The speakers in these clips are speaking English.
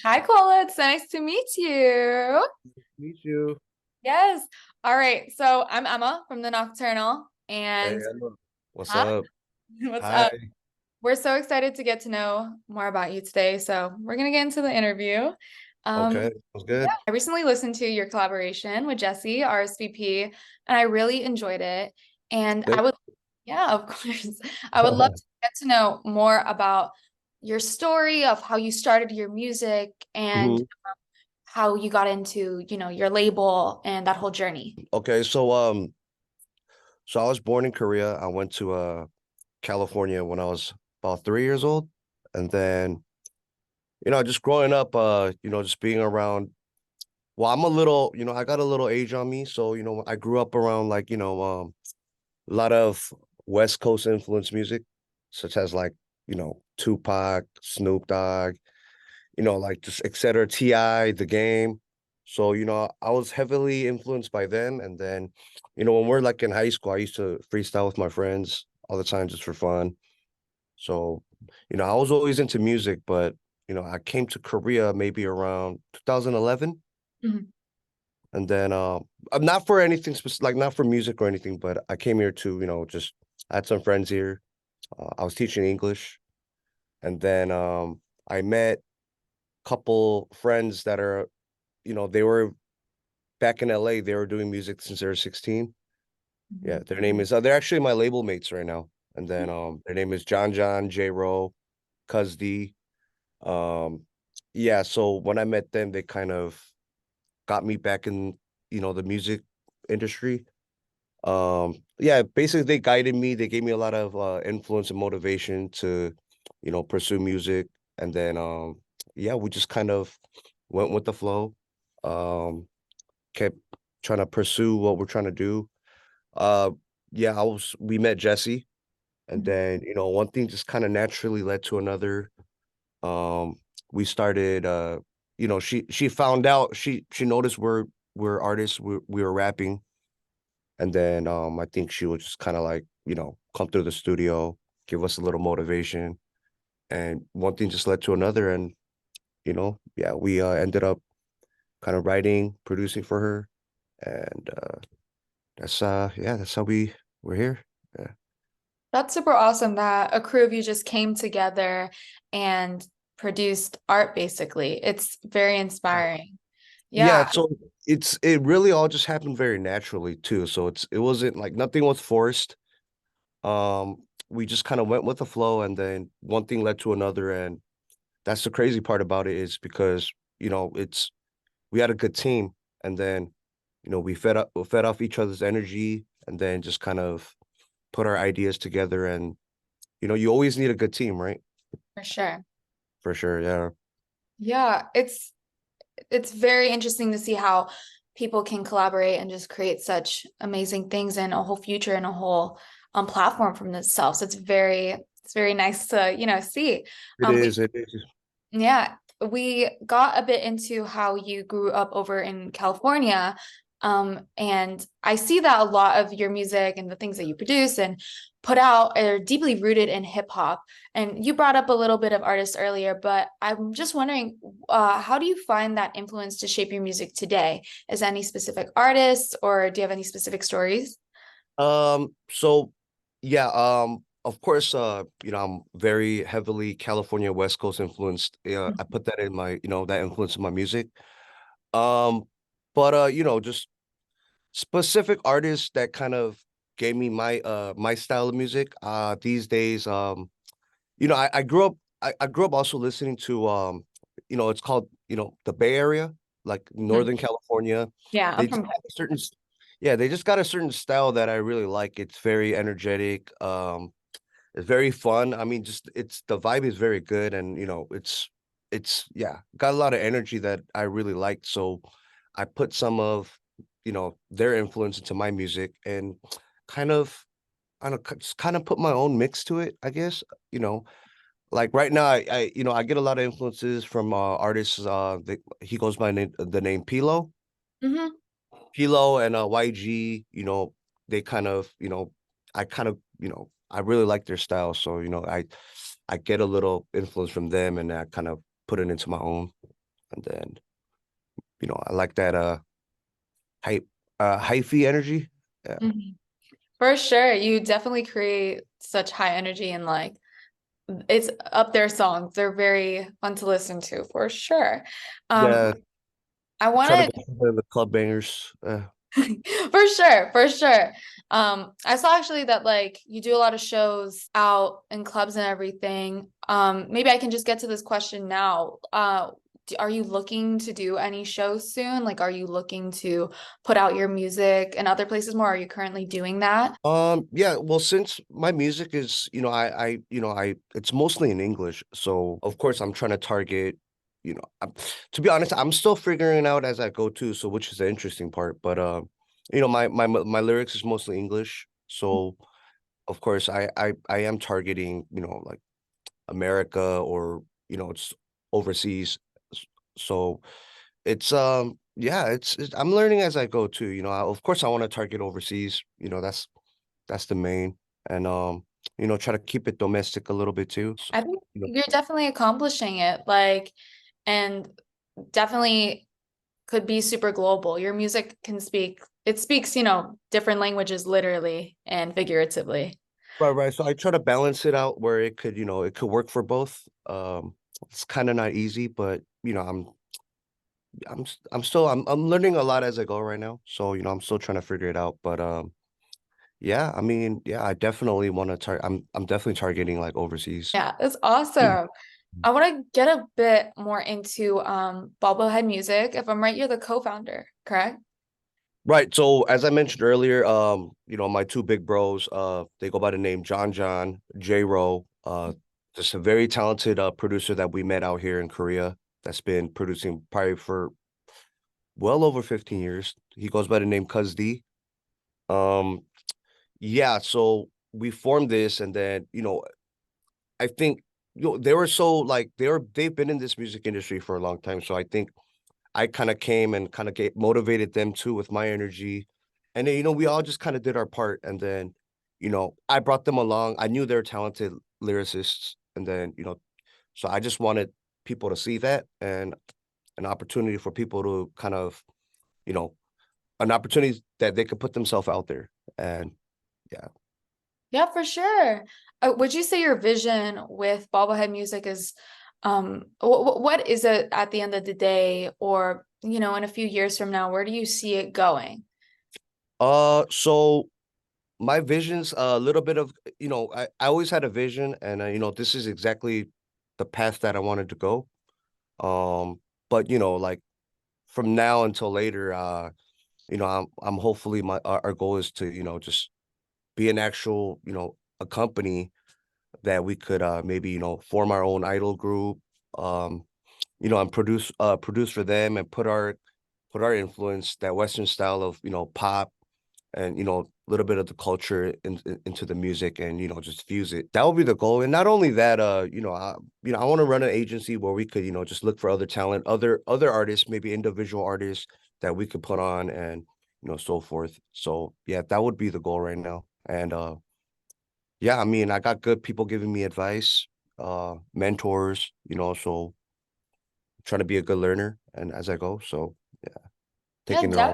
Hi, Koala. It's so nice to meet you. Meet you. Yes. All right. So I'm Emma from the Nocturnal. Hey, And Emma. What's hi, up? what's Hi. up? We're so excited to get to know more about you today. So we're going to get into the interview. Okay, was Yeah, good. I recently listened to your collaboration with Jesse, RSVP, and I really enjoyed it. And I Thank- would, yeah, of course, I would love to get to know more about your story of how you started your music and Mhm. how you got into, your label and that whole journey. Okay, so I was born in Korea. I went to California when I was about 3 years old, and then just growing up, just being around. Well, I'm a little, I got a little age on me, so I grew up around like a lot of West Coast influence music, such as like Tupac, Snoop Dogg, like just et cetera, T.I., The Game. So, I was heavily influenced by them. And then, when we're like in high school, I used to freestyle with my friends all the time just for fun. So, I was always into music, but, I came to Korea maybe around 2011. Mhm. And then, I'm not for anything specific, like not for music or anything, but I came here to, just I had some friends here. I was teaching English. And then I met a couple friends that are they were back in LA. They were doing music since they were 16. Yeah, Mhm. their name is they're actually my label mates right now. And then their name is John, J Ro, Cuz D. Um yeah, so when I met them, they kind of got me back in, the music industry. Yeah, basically they guided me. They gave me a lot of influence and motivation to, pursue music. And then yeah, we just kind of went with the flow. Um kept trying to pursue what we're trying to do. Uh, yeah, we met Jesse, and Mhm. then one thing just kind of naturally led to another. Um, we started. She found out she noticed we're artists. We were rapping, and then I think she would just kind of like come through the studio, give us a little motivation, and one thing just led to another, and yeah, we ended up kind of writing, producing for her, and that's how we're here. Yeah. That's super awesome that a crew of you just came together and produced art, basically. It's very inspiring. Yeah, Yeah. so it really all just happened very naturally too. So it wasn't like nothing was forced. We just kind of went with the flow, and then one thing led to another, and that's the crazy part about it is because it's we had a good team, and then we fed off each other's energy, and then just kind of put our ideas together, and you always need a good team, right? For sure. For sure, yeah. Yeah, it's very interesting to see how people can collaborate and just create such amazing things and a whole future and a whole platform from themselves. It's very nice to, see. It We is. It is. Yeah, we got a bit into how you grew up over in California. And I see that a lot of your music and the things that you produce and put out are deeply rooted in hip hop. And you brought up a little bit of artists earlier, but I'm just wondering, how do you find that influence to shape your music today? Is there any specific artists or do you have any specific stories? So yeah, of course, I'm very heavily California West Coast influenced. Yeah, I put that in my, that influence in my music. Um, but just specific artists that kind of gave me my style of music. These days, I grew up I grew up also listening to it's called, the Bay Area, like Mhm. Northern California. Yeah, I'm They just from have a certain yeah, they just got a certain style that I really like. It's very energetic. It's very fun. I mean, just it's the vibe is very good, and it's yeah, got a lot of energy that I really liked. So I put some of their influence into my music, and kind of I don't know, just kind of put my own mix to it, I guess. You know, like right now, I get a lot of influences from artists. He goes by the name Pilo, Mhm. Pilo and YG. They kind of, I really like their style. So I get a little influence from them, and I kind of put it into my own. And then, I like that hype hyphy energy. Yeah. Mhm. For sure. You definitely create such high energy and like it's up their songs. They're very fun to listen to for sure. Um, Yeah, I try to want go for the club bangers. to for sure, for sure. I saw actually that like you do a lot of shows out in clubs and everything. Maybe I can just get to this question now. Are you looking to do any shows soon? Like, are you looking to put out your music in other places more? Are you currently doing that? Yeah, well, since my music is, it's mostly in English, so of course I'm trying to target, to be honest, I'm still figuring it out as I go too, so which is the interesting part. But my lyrics is mostly English, so of course I am targeting, like America or it's overseas. So yeah, I'm learning as I go too. Of course I want to target overseas. That's the main. And try to keep it domestic a little bit too. So, I think you know, you're definitely accomplishing it, like, and definitely could be super global. Your music can speak, it speaks, different languages literally and figuratively. right, right. So I try to balance it out where it could work for both. It's kind of not easy, but I'm learning a lot as I go right now. So, I'm still trying to figure it out. But yeah, I mean, yeah, I definitely want to I'm definitely targeting like overseas. Yeah, that's awesome. I want to get a bit more into Bobblehead Music. If I'm right, you're the co-founder, correct? Right. So as I mentioned earlier, my two big bros, they go by the name John, J Ro, just a very talented producer that we met out here in Korea that's been producing probably for well over 15 years. He goes by the name Cuz D. Um, yeah, so we formed this and then, I think they were so like they've been in this music industry for a long time. So I think I kind of came and kind of motivated them too with my energy. And then, we all just kind of did our part. And then, I brought them along. I knew they're talented lyricists. And then, so I just wanted people to see that and an opportunity for people to kind of, you know, an opportunity that they could put themselves out there. And yeah. Yeah, for sure. Would you say your vision with Bobblehead Music is, what is it at the end of the day, or, in a few years from now, where do you see it going? So my vision's a little bit of, I always had a vision and, this is exactly the path that I wanted to go. But like from now until later, I'm hopefully our goal is to, just be an actual, a company that we could maybe, form our own idol group, um, and produce for them and put our influence, that Western style of, pop and a little bit of the culture into the music and just fuse it. That would be the goal. And not only that, I want to run an agency where we could just look for other talent, other artists, maybe individual artists that we could put on and so forth. So yeah, that would be the goal right now. And yeah, I mean, I got good people giving me advice, mentors, so trying to be a good learner and as I go. So yeah, Yeah, taking it all.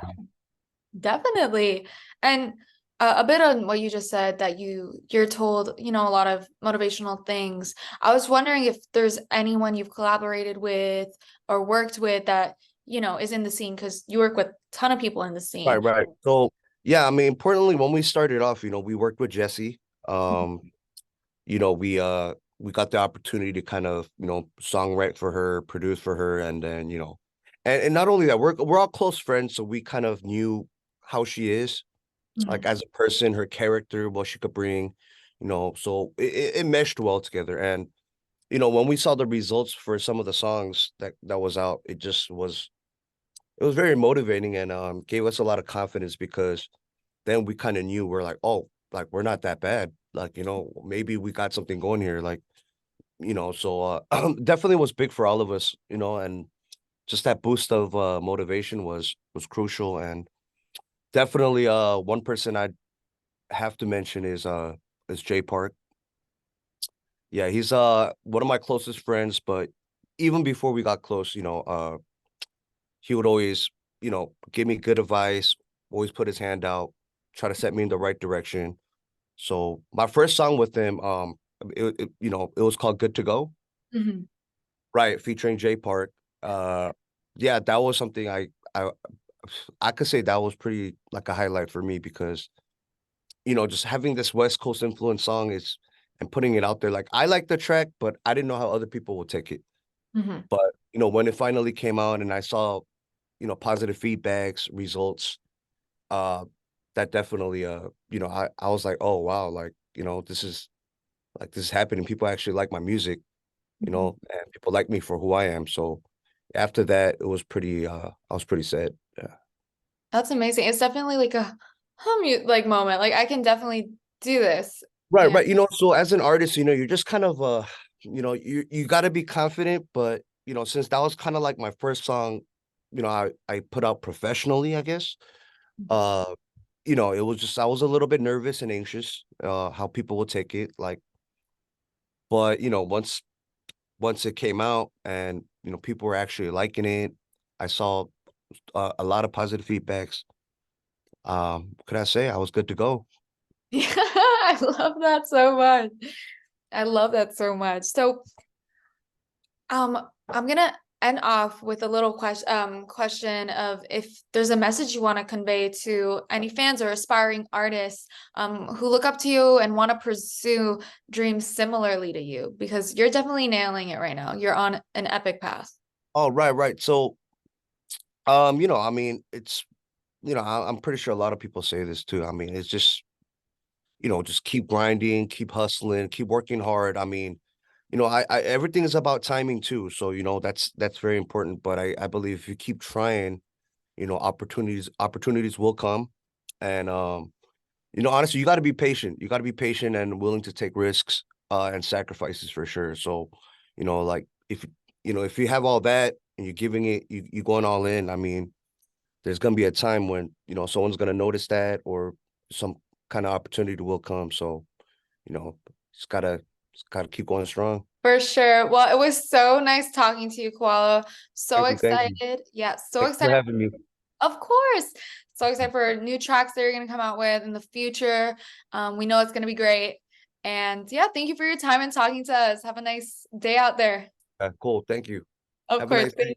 definitely. And a bit on what you just said that you're told, a lot of motivational things. I was wondering if there's anyone you've collaborated with or worked with that, is in the scene because you work with a ton of people in the Right, scene. right. So yeah, I mean, importantly, when we started off, we worked with Jesse. Um, we got the opportunity to kind of, songwrite for her, produce for her, and then, and not only that, we're all close friends, so we kind of knew how she is, like Mhm. as a person, her character, what she could bring, so it meshed well together. And, when we saw the results for some of the songs that was out, it was very motivating and gave us a lot of confidence because then we kind of knew we're like, oh, like we're not that bad. Like, maybe we got something going here. Like, so definitely was big for all of us, and just that boost of motivation was crucial. And definitely one person I'd have to mention is Jay Park. Yeah, he's one of my closest friends, but even before we got close, he would always, give me good advice, always put his hand out, try to set me in the right direction. So my first song with him, it was called Good to Go, Mhm. right, featuring Jay Park. Uh, yeah, that was something I could say that was pretty like a highlight for me because just having this West Coast influence song is and putting it out there. Like I like the track, but I didn't know how other people would take it. Mhm. But when it finally came out and I saw, positive feedbacks, results, uh, that definitely I was like, oh wow, like, this is happening. People actually like my music, Mhm. and people like me for who I am. So after that, it was pretty I was pretty sad. Yeah. That's amazing. It's definitely like a like moment. Like I can definitely do this. Right, And right. So as an artist, you're just kind of you got to be confident, but since that was kind of like my first song, I put out professionally, I guess. Uh, it was just I was a little bit nervous and anxious how people would take it, like, but once it came out and people were actually liking it, I saw a lot of positive feedbacks. What could I say? I was good to go. yeah, I love that so much. I love that so much. So, I'm gonna end off with a little question of if there's a message you want to convey to any fans or aspiring artists who look up to you and want to pursue dreams similarly to you, because you're definitely nailing it right now. You're on an epic path. Oh, right, right. So, I mean, it's I'm pretty sure a lot of people say this too. I mean, it's just just keep grinding, keep hustling, keep working hard. I mean, I everything is about timing too. So, that's very important. But I believe if you keep trying, opportunities will come. And honestly, you got to be patient. You got to be patient and willing to take risks and sacrifices for sure. So, like if you have all that and you're giving it, you going all in. I mean, there's gonna be a time when someone's gonna notice that or some kind of opportunity will come. So just gotta keep going strong. For sure. Well, it was so nice talking to you, Koala. So Thank you, thank you, excited. Yeah, so thank you for excited. having me. Of course. So excited for new tracks that you're going to come out with in the future. We know it's going to be great. And yeah, thank you for your time and talking to us. Have a nice day out there. Cool, thank you. Of Have a course. nice day.